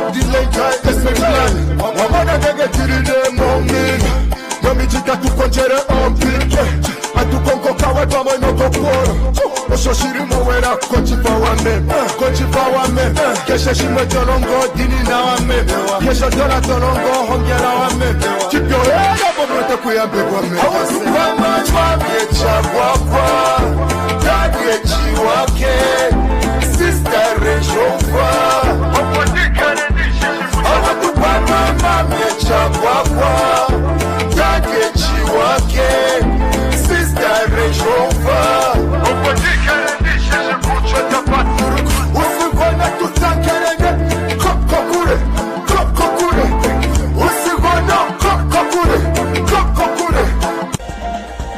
of the late especially. Wamana nege tiride moming. Yomi jika tukonjere ompike. Atukonko kawa dwamo inoko kuoro. Osho shirimu wera kochi pa wame. Keshe shime tolongo dini na wame. Keshe dora tolongo hongera wame. Keep your head up obrete kuyambe wame. Awasu kwa machwamye chagwakwa. Dadye chiwake. Sister Rejova. Awasu kwa mamye chagwakwa. Dadye chiwake. Sister Rejova.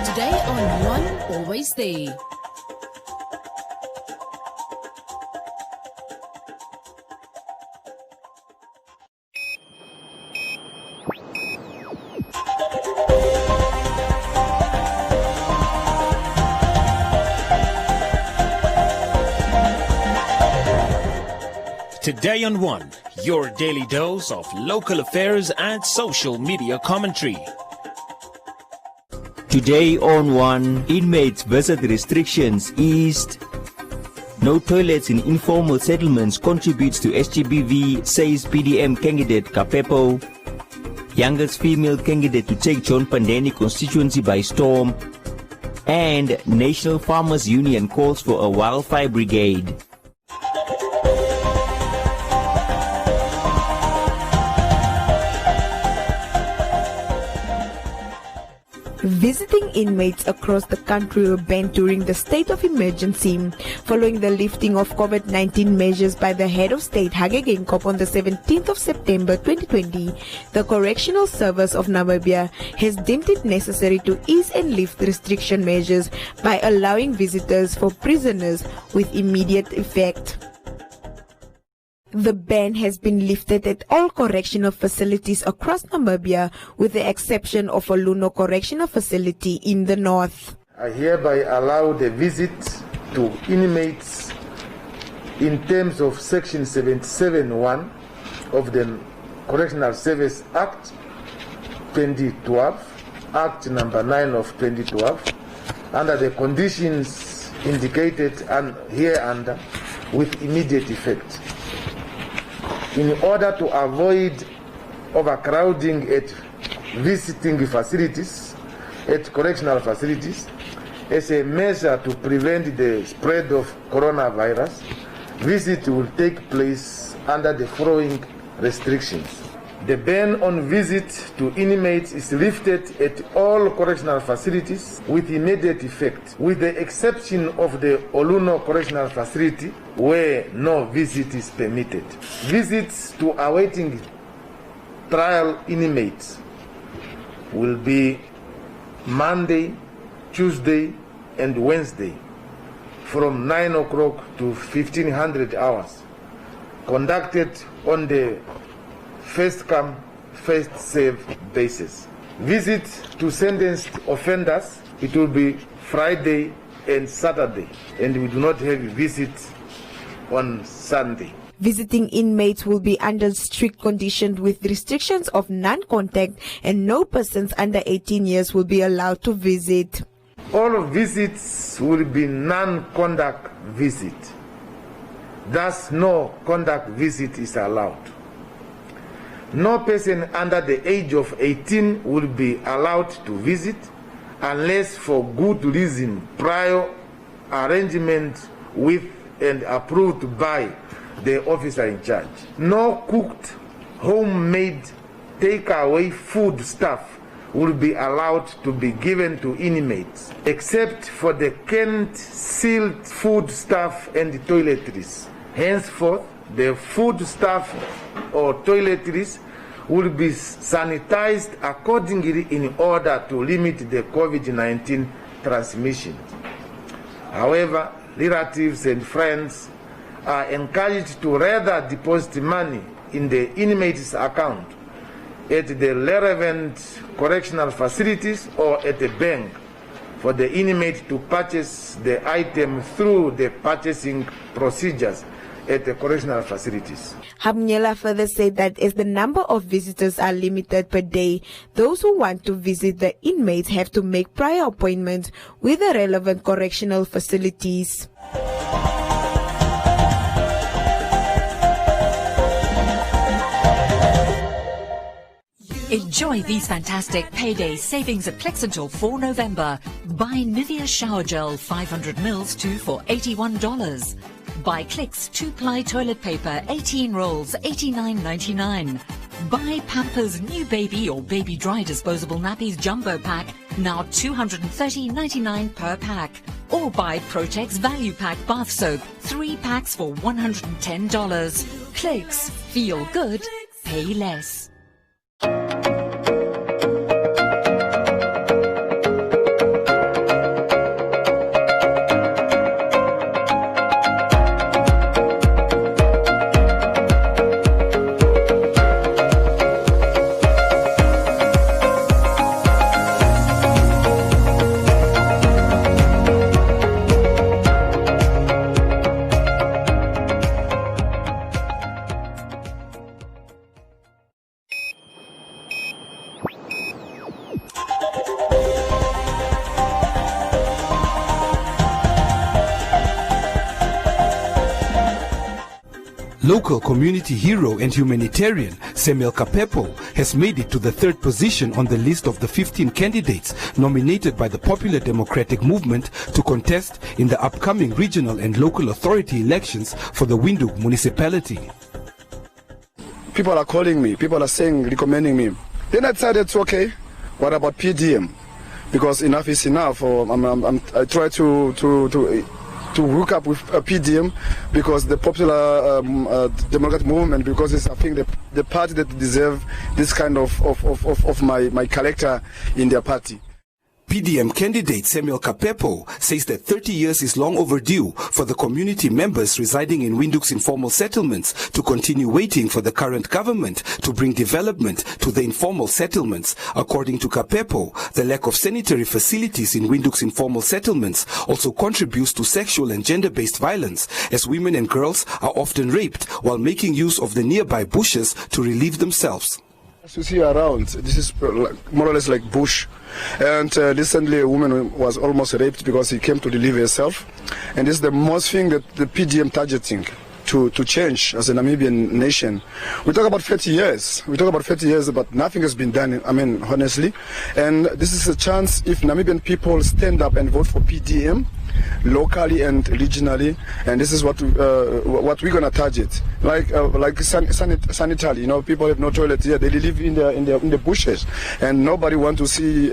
Today on One, Always There. Today on One, your daily dose of local affairs and social media commentary. Today on One, inmates visit restrictions eased. No toilets in informal settlements contributes to SGBV, says PDM candidate Kapepo. Youngest female candidate to take John Pandeni constituency by storm. And National Farmers Union calls for a wildfire brigade. Visiting inmates across the country were banned during the state of emergency following the lifting of COVID-19 measures by the head of state Hage Geingob on the 17th of September 2020. The Correctional Service of Namibia has deemed it necessary to ease and lift restriction measures by allowing visitors for prisoners with immediate effect. The ban has been lifted at all correctional facilities across Namibia with the exception of Oluno Correctional Facility in the north. I hereby allow the visit to inmates in terms of Section 77(1) of the Correctional Service Act 2012, Act number 9 of 2012, under the conditions indicated and hereunder with immediate effect. In order to avoid overcrowding at visiting facilities, at correctional facilities, as a measure to prevent the spread of coronavirus, visit will take place under the following restrictions. The ban on visit to inmates is lifted at all correctional facilities with immediate effect, with the exception of the Oluno Correctional Facility, where no visit is permitted. Visits to awaiting trial inmates will be Monday, Tuesday, and Wednesday from 9 o'clock to 1500 hours, conducted on the first come, first serve basis. Visit to sentenced offenders, it will be Friday and Saturday, and we do not have a visit on Sunday. Visiting inmates will be under strict conditions with restrictions of non-contact, and no persons under 18 years will be allowed to visit. All visits will be non-contact visit. Thus, no contact visit is allowed. No person under the age of 18 will be allowed to visit unless for good reason, prior arrangement with and approved by the officer in charge. No cooked, homemade, takeaway food stuff will be allowed to be given to inmates, except for the canned, sealed food stuff and toiletries. Henceforth, the food stuff or toiletries will be sanitized accordingly in order to limit the COVID-19 transmission. However, relatives and friends are encouraged to rather deposit money in the inmate's account at the relevant correctional facilities or at a bank for the inmate to purchase the item through the purchasing procedures at the correctional facilities. Hamnyela further said that as the number of visitors are limited per day, those who want to visit the inmates have to make prior appointments with the relevant correctional facilities. Enjoy these fantastic payday savings at Clicks until 4 November. Buy Nivea Shower Gel 500 mils 2 for $81. Buy Clicks 2-ply toilet paper 18 rolls $89.99. Buy Pampers New Baby or Baby Dry Disposable Nappies Jumbo Pack, now $230.99 per pack. Or buy Protex Value Pack Bath Soap, 3 packs for $110. Clicks. Feel good. Pay less. Local community hero and humanitarian Samuel Kapepo has made it to the 3rd position on the list of the 15 candidates nominated by the Popular Democratic Movement to contest in the upcoming regional and local authority elections for the Windhoek municipality. People are calling me, people are saying, recommending me. Then I decided it's okay. What about PDM? Because enough is enough. I try to hook up with a PDM because the Popular Democratic Movement, because it's, I think, the party that deserve this kind of my character in their party. PDM candidate Samuel Kapepo says that 30 years is long overdue for the community members residing in Windhoek's informal settlements to continue waiting for the current government to bring development to the informal settlements. According to Kapepo, the lack of sanitary facilities in Windhoek's informal settlements also contributes to sexual and gender-based violence, as women and girls are often raped while making use of the nearby bushes to relieve themselves. As you see around, this is more or less like bush. And recently a woman was almost raped because she came to relieve herself. And this is the most thing that the PDM targeting to change as a Namibian nation. We talk about 30 years. But nothing has been done, honestly. And this is a chance if Namibian people stand up and vote for PDM, locally and regionally, and this is what we're gonna target. Like sanitary, people have no toilet here. They live in the bushes, and nobody want to see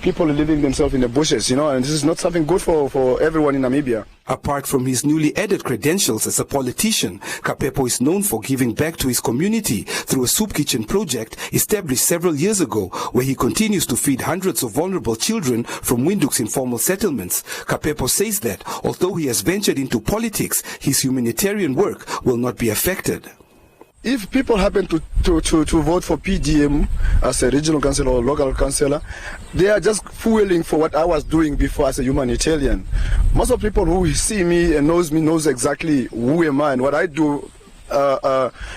people living themselves in the bushes, and this is not something good for everyone in Namibia. Apart from his newly added credentials as a politician, Kapepo is known for giving back to his community through a soup kitchen project established several years ago, where he continues to feed hundreds of vulnerable children from Windhoek's informal settlements. Kapepo says that although he has ventured into politics, his humanitarian work will not be affected. If people happen to vote for PDM as a regional councillor or local councillor, they are just fueling for what I was doing before as a humanitarian. Most of the people who see me and knows exactly who am I and what I do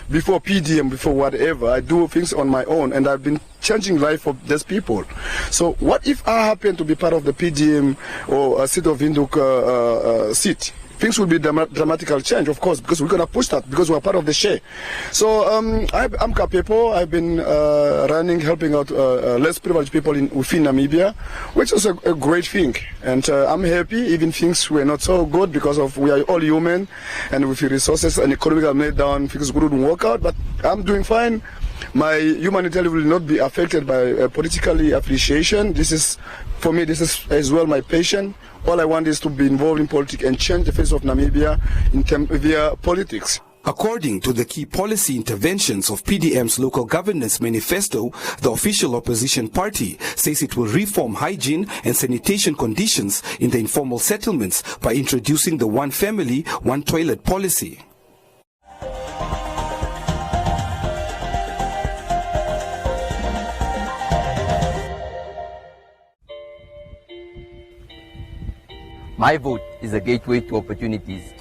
before PDM, before whatever. I do things on my own, and I've been changing life for these people. So what if I happen to be part of the PDM or a seat of Windhoek seat? Things will be dramatical change, of course, because we're going to push that, because we're part of the share. So I'm Kapepo. I've been helping out less privileged people within Namibia, which is a great thing. And I'm happy, even things were not so good, because we are all human, and with the resources and economical meltdown, things wouldn't work out, but I'm doing fine. My humanitarian will not be affected by political appreciation. For me, this is as well my passion. All I want is to be involved in politics and change the face of Namibia via politics. According to the key policy interventions of PDM's local governance manifesto, the official opposition party says it will reform hygiene and sanitation conditions in the informal settlements by introducing the one family, one toilet policy. My vote is a gateway to opportunities.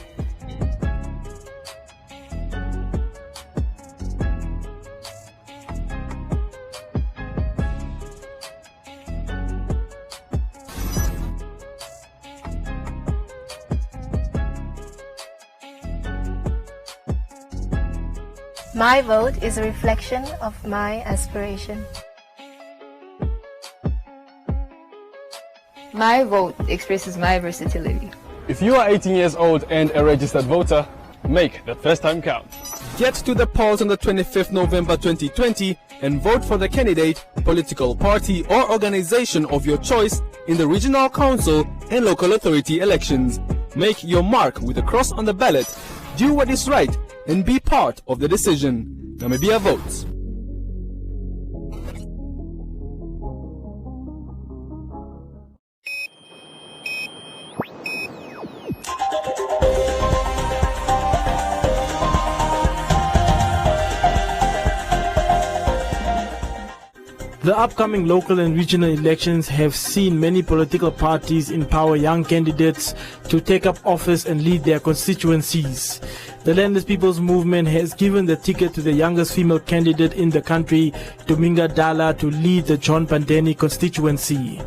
My vote is a reflection of my aspiration. My vote expresses my versatility. If you are 18 years old and a registered voter, make that first time count. Get to the polls on the 25th November 2020 and vote for the candidate, political party or organization of your choice in the regional council and local authority elections. Make your mark with a cross on the ballot, do what is right and be part of the decision. Namibia votes. The upcoming local and regional elections have seen many political parties empower young candidates to take up office and lead their constituencies. The Landless People's Movement has given the ticket to the youngest female candidate in the country, Dominga Dala, to lead the John Pandeni constituency.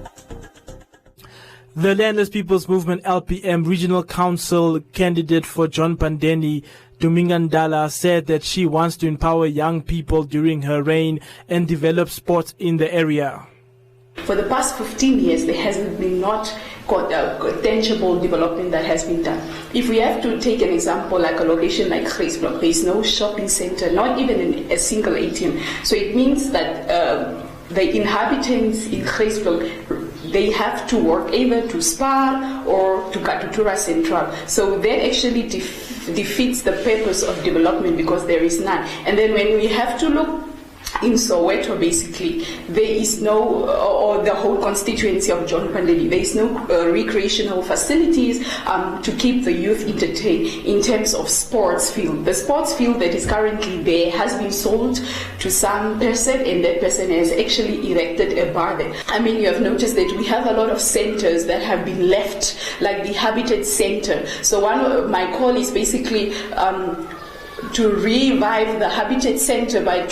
The Landless People's Movement LPM Regional Council candidate for John Pandeni, Dominga Dala, said that she wants to empower young people during her reign and develop sports in the area. For the past 15 years, there hasn't been tangible development that has been done. If we have to take an example like a location like Grysblok, there is no shopping center, not even a single ATM. So it means that the inhabitants in Grysblok, they have to work either to Spar or to Katutura Central. So that actually defeats the purpose of development because there is none. And then when we have to look in Soweto, basically, there is no, or the whole constituency of John Pandeni, there is no recreational facilities to keep the youth entertained in terms of sports field. The sports field that is currently there has been sold to some person, and that person has actually erected a bar there. I mean, you have noticed that we have a lot of centers that have been left, like the Habitat Center. So one of my call is basically to revive the Habitat Center by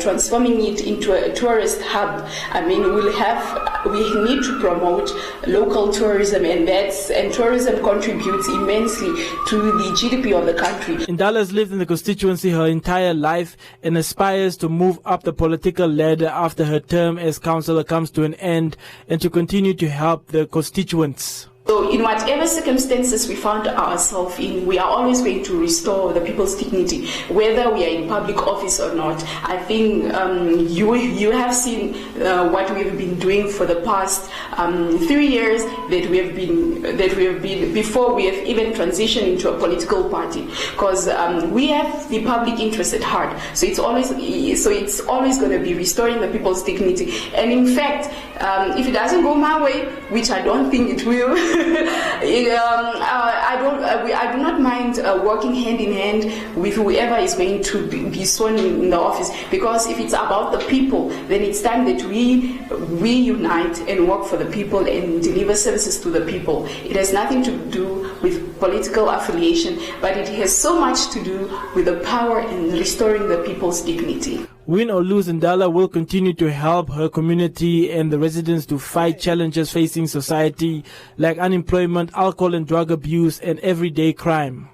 transforming it into a tourist hub. I mean, we need to promote local tourism, and tourism contributes immensely to the GDP of the country. Indala has lived in the constituency her entire life and aspires to move up the political ladder after her term as councillor comes to an end and to continue to help the constituents. So in whatever circumstances we found ourselves in, we are always going to restore the people's dignity, whether we are in public office or not. I think you have seen what we have been doing for the past 3 years that we have been before we have even transitioned into a political party, because we have the public interest at heart. So it's always going to be restoring the people's dignity. And in fact, if it doesn't go my way, which I don't think it will. I do not mind working hand in hand with whoever is going to be sworn in the office, because if it's about the people, then it's time that we unite and work for the people and deliver services to the people. It has nothing to do with political affiliation, but it has so much to do with the power in restoring the people's dignity. Win or lose, Indala will continue to help her community and the residents to fight challenges facing society like unemployment, alcohol and drug abuse, and everyday crime.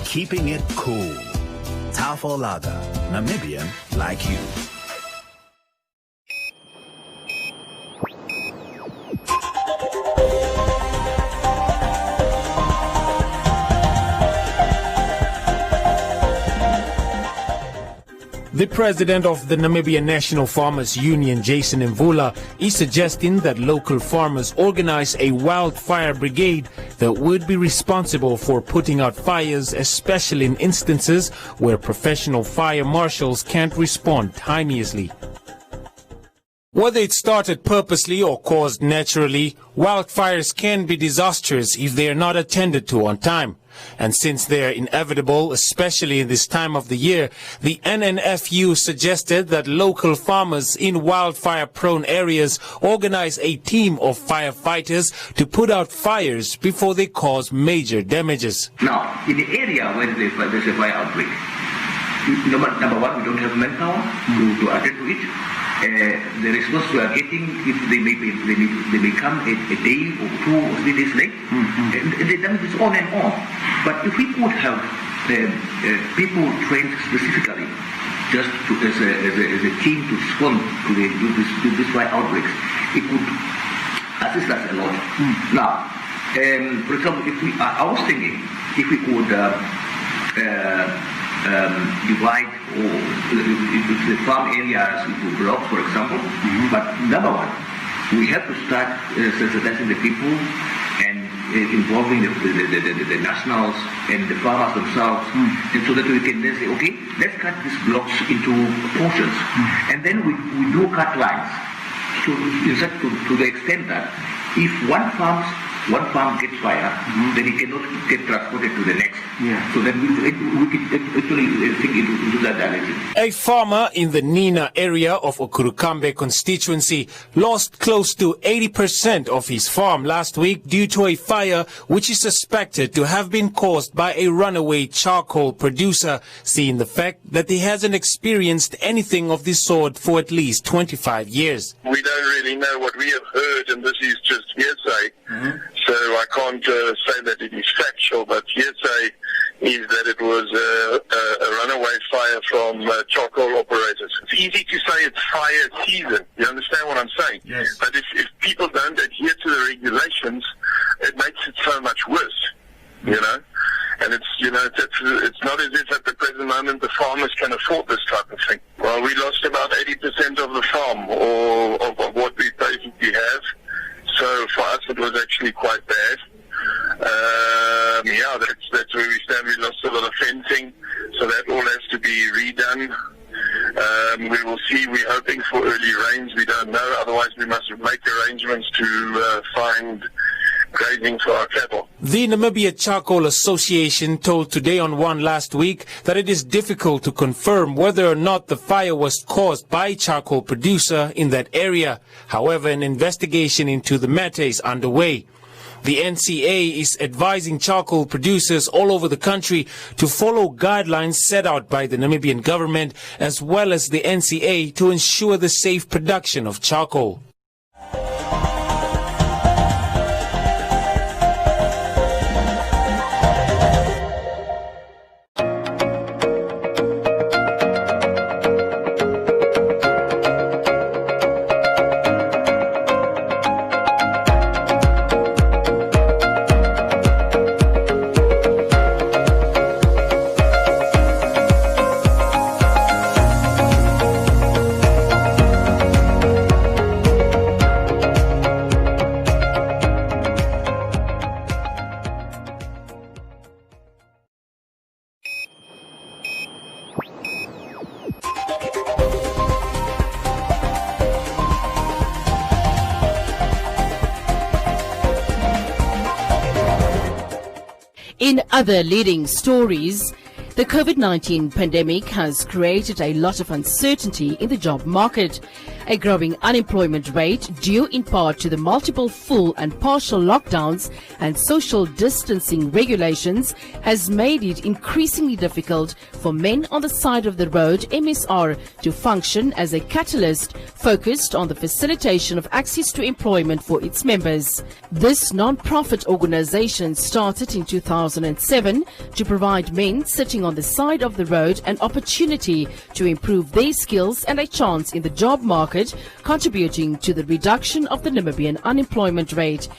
Keeping it cool. Tafel Lager, Namibian like you. The president of the Namibia National Farmers Union, Jason Mvula, is suggesting that local farmers organize a wildfire brigade that would be responsible for putting out fires, especially in instances where professional fire marshals can't respond timeously. Whether it started purposely or caused naturally, wildfires can be disastrous if they are not attended to on time. And since they are inevitable, especially in this time of the year, the NNFU suggested that local farmers in wildfire-prone areas organize a team of firefighters to put out fires before they cause major damages. Now, in the area where there's a fire outbreak, number one, we don't have manpower to attend to it. the response we are getting, if they may come a day or 2 or 3 days late, and the damage is on and on. But if we could have people trained specifically just as a team to respond to this fire outbreaks, it could assist us a lot. Now, for example, I was thinking if we could divide the farm areas into blocks, for example. But number one, we have to start sensitizing the people and involving the nationals and the farmers themselves, and so that we can then say, okay, let's cut these blocks into portions, and then we do cut lines. So to the extent that if one farm gets fire, then it cannot get transported to the next. So then we can actually think into that direction. A farmer in the Nina area of Okurukambe constituency lost close to 80% of his farm last week due to a fire which is suspected to have been caused by a runaway charcoal producer, seeing the fact that he hasn't experienced anything of this sort for at least 25 years. We don't really know. What we have heard, and this is just hearsay, so I can't say that it is factual, but hearsay is that it was a runaway fire from charcoal operators. It's easy to say it's fire season. You understand what I'm saying? Yes. But if people don't adhere to the regulations, it makes it so much worse, you know? And it's not as if at the present moment the farmers can afford this type of thing. Well, we lost about 80% of the farm, or of what we basically have. So for us it was actually quite bad. That's where we stand. We lost a lot of fencing, so that all has to be redone. We will see. We're hoping for early rains. We don't know. Otherwise, we must make arrangements to find grazing for our cattle. The Namibia Charcoal Association told Today on One last week that it is difficult to confirm whether or not the fire was caused by a charcoal producer in that area. However, an investigation into the matter is underway. The NCA is advising charcoal producers all over the country to follow guidelines set out by the Namibian government as well as the NCA to ensure the safe production of charcoal. In other leading stories, the COVID-19 pandemic has created a lot of uncertainty in the job market. A growing unemployment rate due in part to the multiple full and partial lockdowns and social distancing regulations has made it increasingly difficult for men on the side of the road, MSR, to function as a catalyst focused on the facilitation of access to employment for its members. This non-profit organization started in 2007 to provide men sitting on the side of the road an opportunity to improve their skills and a chance in the job market, contributing to the reduction of the Namibian unemployment rate.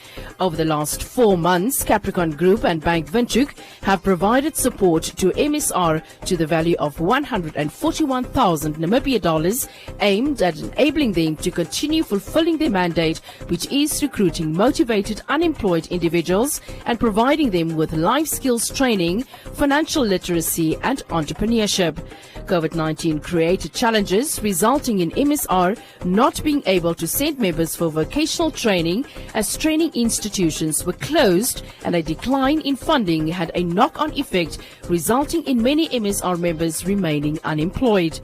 Over the last 4 months, Capricorn Group and Bank Windhoek have provided support to MSR to the value of 141,000 Namibia dollars, aimed at enabling them to continue fulfilling their mandate, which is recruiting motivated unemployed individuals and providing them with life skills training, financial literacy and entrepreneurship. COVID-19 created challenges, resulting in MSR not being able to send members for vocational training as training institutions were closed, and a decline in funding had a knock-on effect, resulting in many MSR members remaining unemployed.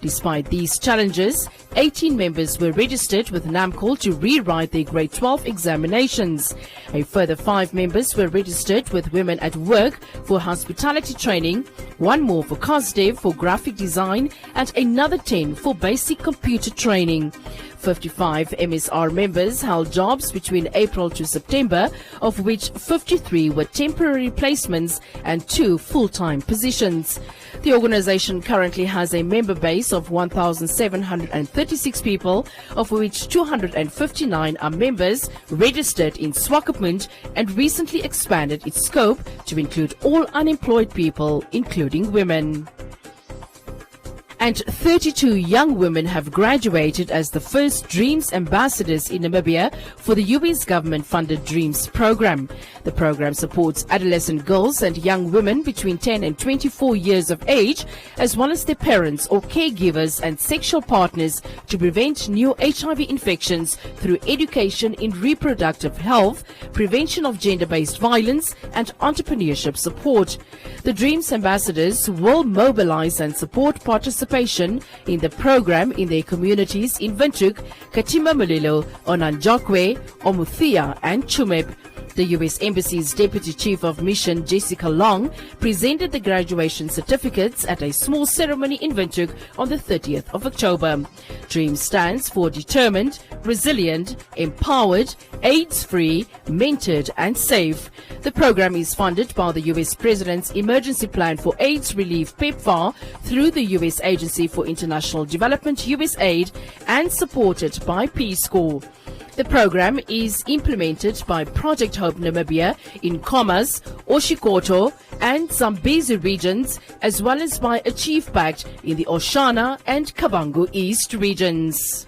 Despite these challenges, 18 members were registered with NAMCOL to rewrite their grade 12 examinations. A further 5 members were registered with Women at Work for hospitality training, 1 more for COSDEV for graphic design, and another 10 for basic computer training. 55 MSR members held jobs between April to September, of which 53 were temporary placements and 2 full-time positions. The organization currently has a member base of 1,736 people, of which 259 are members registered in Swakopmund, and recently expanded its scope to include all unemployed people, including women. And 32 young women have graduated as the first Dreams ambassadors in Namibia for the US government-funded Dreams program. The program supports adolescent girls and young women between 10 and 24 years of age, as well as their parents or caregivers and sexual partners, to prevent new HIV infections through education in reproductive health, prevention of gender-based violence, and entrepreneurship support. The Dreams ambassadors will mobilize and support participation in the program in their communities in Windhoek, Katima Mulilo, Onanjokwe, Omuthia, and Chumeb. The U.S. Embassy's Deputy Chief of Mission, Jessica Long, presented the graduation certificates at a small ceremony in Windhoek on the 30th of October. DREAM stands for Determined, Resilient, Empowered, AIDS-Free, Mentored, and Safe. The program is funded by the U.S. President's Emergency Plan for AIDS Relief, PEPFAR, through the U.S. Agency for International Development, USAID, and supported by Peace Corps. The program is implemented by Project Hope Namibia in Khomas, Oshikoto, and Zambezi regions, as well as by Achieve Pact in the Oshana and Kavango East regions.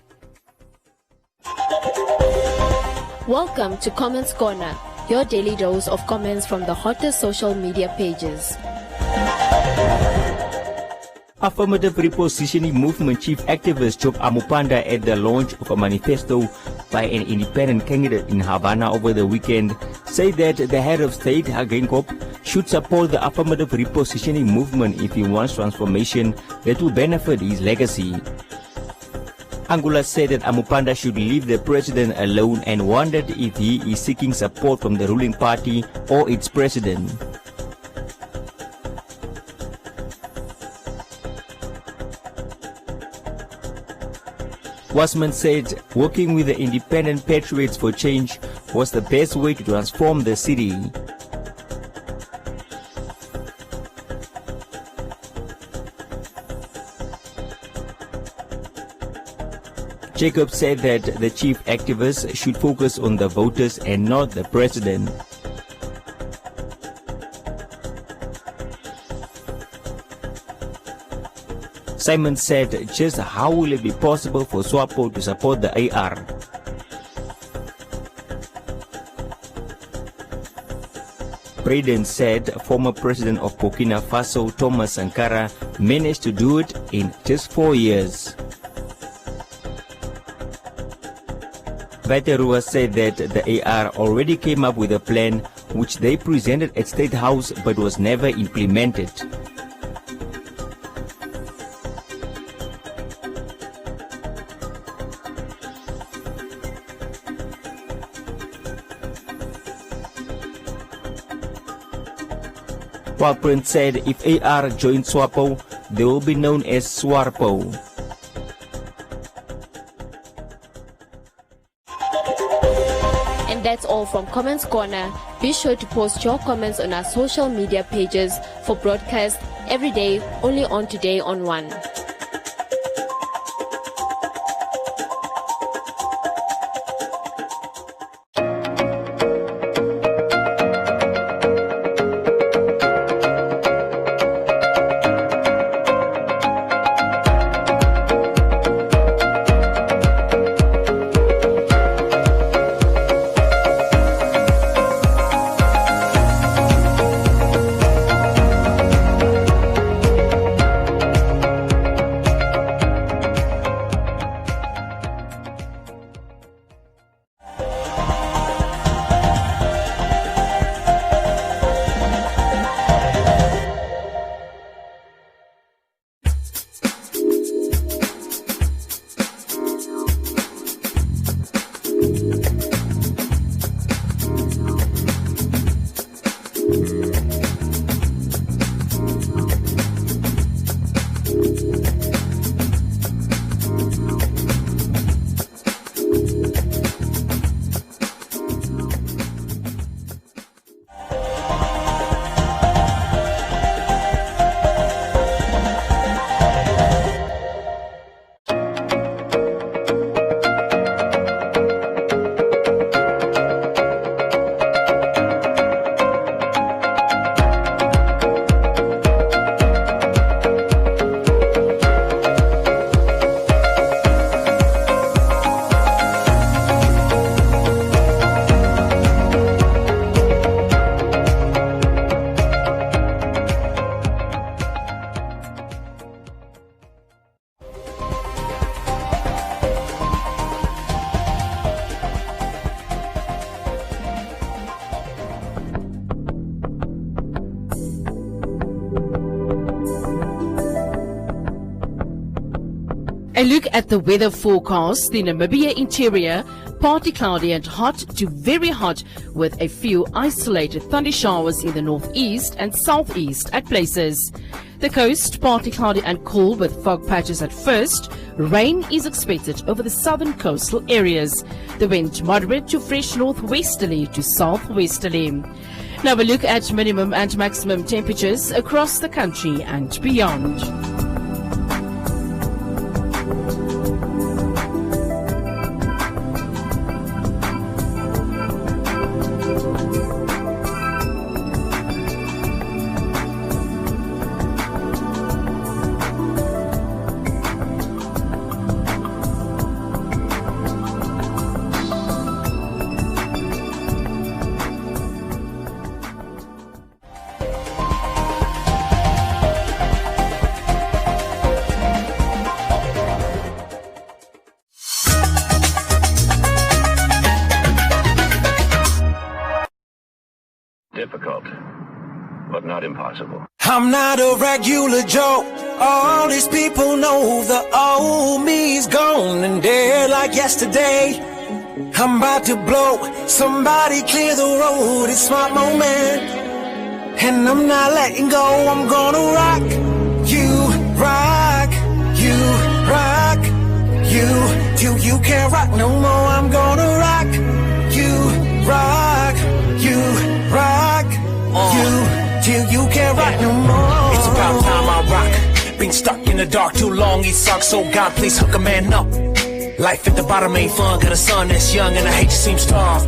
Welcome to Comments Corner, your daily dose of comments from the hottest social media pages. Affirmative Repositioning Movement Chief Activist Job Amupanda at the launch of a manifesto by an independent candidate in Havana over the weekend said that the head of state, Hagenkop, should support the affirmative repositioning movement if he wants transformation that will benefit his legacy. Angula said that Amupanda should leave the president alone and wondered if he is seeking support from the ruling party or its president. Wasman said working with the Independent Patriots for Change was the best way to transform the city. Jacob said that the chief activists should focus on the voters and not the president. Simon said, just how will it be possible for SWAPO to support the AR? Braden said former president of Burkina Faso, Thomas Sankara, managed to do it in just 4 years. Vaiterua said that the AR already came up with a plan which they presented at State House but was never implemented. Walprin said if AR joins SWAPO, they will be known as SWARPO. And that's all from Comments Corner. Be sure to post your comments on our social media pages for broadcast every day, only on Today on 1. A look at the weather forecast. The Namibia interior, partly cloudy and hot to very hot with a few isolated thunder showers in the northeast and southeast at places. The coast, partly cloudy and cool with fog patches at first. Rain is expected over the southern coastal areas. The wind moderate to fresh northwesterly to southwesterly. Now a look at minimum and maximum temperatures across the country and beyond. Difficult, but not impossible. I'm not a regular Joe. All these people know the old me's gone and dead like yesterday. I'm about to blow. Somebody clear the road. It's my moment, and I'm not letting go. I'm gonna rock you, rock you, rock you till you can't rock no more. I'm gonna rock you, rock you, rock you till you can't rock no more. It's about time I rock. Been stuck in the dark too long, it sucks. So God, please hook a man up. Life at the bottom ain't fun. Got a son that's young and I hate to seem starved.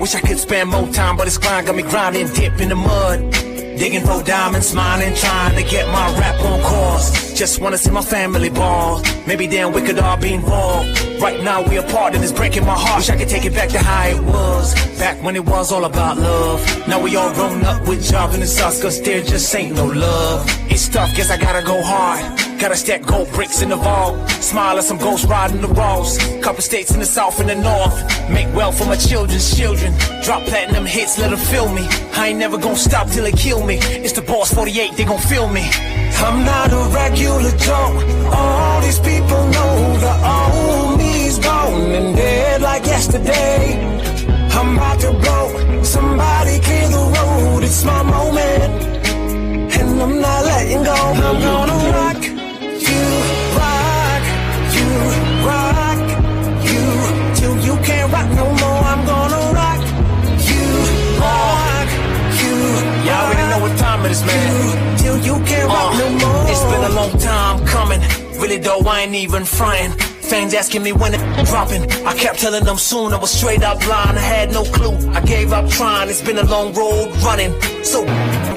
Wish I could spend more time, but this grind got me grinding deep in the mud. Digging for diamonds, smiling, trying to get my rap on course. Just wanna see my family ball. Maybe then we could all be involved. Right now we apart and it's breaking my heart. Wish I could take it back to how it was. Back when it was all about love. Now we all grown up with jobs and it sucks cause there just ain't no love. It's tough, guess I gotta go hard. Gotta stack gold bricks in the vault. Smile at some ghosts riding the roads. Couple states in the south and the north. Make wealth for my children's children. Drop platinum hits, let them feel me. I ain't never gonna stop till they kill me. It's the boss 48, they gon' feel me. I'm not a regular Joe. All these people know the old me's gone and dead like yesterday. I'm about to blow. Somebody clear the road. It's my moment, and I'm not letting go. I'm gonna rock you, rock you, rock you till you can't rock no more. I'm gonna rock you, rock you. Y'all already know what time it is, man. Till you can't rock no more. It's been a long time coming. Really though, I ain't even frying. Fans asking me when it's dropping. I kept telling them soon. I was straight up blind. I had no clue. I gave up trying. It's been a long road running. So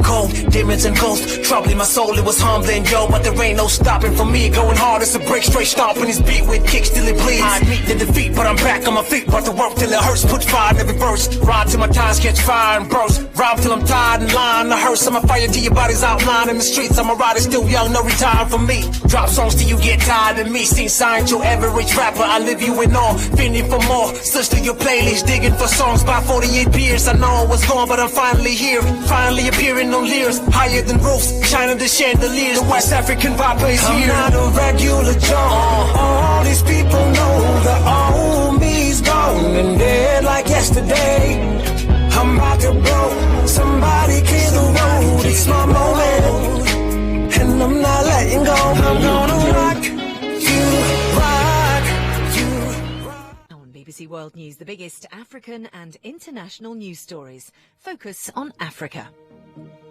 cold, demons and ghosts troubling my soul. It was humbling, yo, but there ain't no stopping for me. Going hard as a break, straight stomping his beat with kicks till it bleeds. I admit the defeat, but I'm back on my feet. But to work till it hurts. Put fire in every verse. Ride till my tires catch fire and burst. Rhyme till I'm tired and lying. The hearse. I'm a fire till your body's outlined in the streets. I'm a rider still young, no retire from me. Drop songs till you get tired of me. Seen signs your average rapper. I live you in awe, feeling for more. Search to your playlist, digging for songs by 48 peers. I know I was gone, but I'm finally here. Finally appearing on lyrics, higher than roofs, shining the chandeliers. The West African vibe is here. I'm not a regular Joe. All these people know the old me's gone and dead like yesterday. I'm about to blow. Somebody clear the road. It's my moment, and I'm not letting go. I'm gonna rock you, rock you. On BBC World News, the biggest African and international news stories focus on Africa.